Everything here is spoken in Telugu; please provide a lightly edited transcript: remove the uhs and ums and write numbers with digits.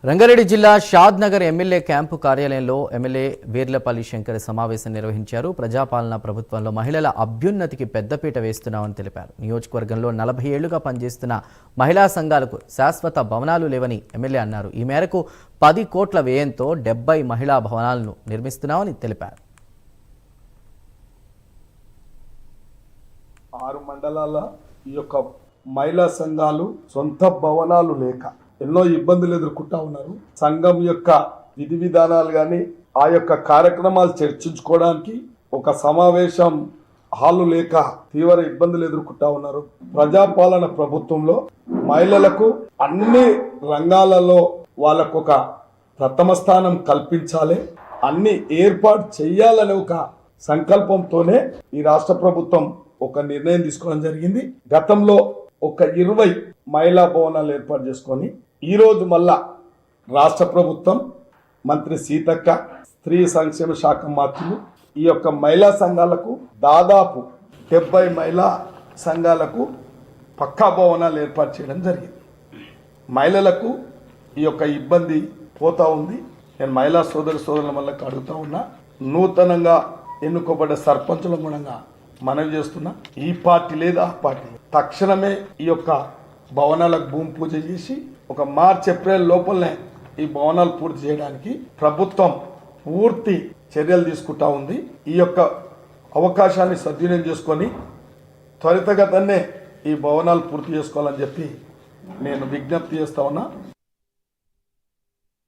రంగారెడ్డి జిల్లా షాద్ నగర్ ఎమ్మెల్యే క్యాంపు కార్యాలయంలో ఎమ్మెల్యే వీర్లపల్లి శంకర్ సమావేశం నిర్వహించారు. ప్రజాపాలన ప్రభుత్వంలో మహిళల అభ్యున్నతికి పెద్దపీట వేస్తున్నామని తెలిపారు. నియోజకవర్గంలో 40 ఏళ్లుగా పనిచేస్తున్న మహిళా సంఘాలకు శాశ్వత భవనాలు లేవని ఎమ్మెల్యే అన్నారు. ఈ మేరకు 10 కోట్ల వ్యయంతో 70 మహిళా భవనాలను నిర్మిస్తున్నామని తెలిపారు. 6 మండలాల ఈ యొక్క మహిళా సంఘాలు సొంత భవనాలు లేక ఎన్నో ఇబ్బందులు ఎదుర్కొంటా ఉన్నారు. సంఘం యొక్క విధి విధానాలు కానీ ఆ యొక్క కార్యక్రమాలు చర్చించుకోవడానికి ఒక సమావేశం హాలు లేక తీవ్ర ఇబ్బందులు ఎదుర్కొంటా ఉన్నారు. ప్రజాపాలన ప్రభుత్వంలో మహిళలకు అన్ని రంగాలలో వాళ్ళకు ఒక ప్రథమ స్థానం కల్పించాలి, అన్ని ఏర్పాటు చేయాలనే ఒక సంకల్పంతోనే ఈ రాష్ట్ర ప్రభుత్వం ఒక నిర్ణయం తీసుకోవడం జరిగింది. గతంలో ఒక 20 మహిళా భవనాలు ఏర్పాటు చేసుకొని ఈరోజు మళ్ళా రాష్ట్ర ప్రభుత్వం మంత్రి సీతక్క స్త్రీ సంక్షేమ శాఖ మంత్రులు ఈ యొక్క మహిళా సంఘాలకు దాదాపు 70 మహిళా సంఘాలకు పక్కా భవనాలు ఏర్పాటు చేయడం జరిగింది. మహిళలకు ఈ యొక్క ఇబ్బంది పోతా ఉంది. నేను మహిళా సోదరుల వల్ల అడుగుతా ఉన్నా, నూతనంగా ఎన్నుకోబడ్డ సర్పంచుల మూలంగా మనవి చేస్తున్నా, ఈ పార్టీ లేదా ఆ పార్టీ తక్షణమే ఈ యొక్క భవనాలకు భూమి పూజ చేసి ఒక మార్చి ఏప్రిల్ లోపలనే ఈ భవనాలు పూర్తి చేయడానికి ప్రభుత్వం పూర్తి చర్యలు తీసుకుంటా ఉంది. ఈ యొక్క అవకాశాన్ని సద్వినియోగం చేసుకొని త్వరితగతినే ఈ భవనాలు పూర్తి చేసుకోవాలని చెప్పి నేను విజ్ఞప్తి చేస్తా ఉన్నా.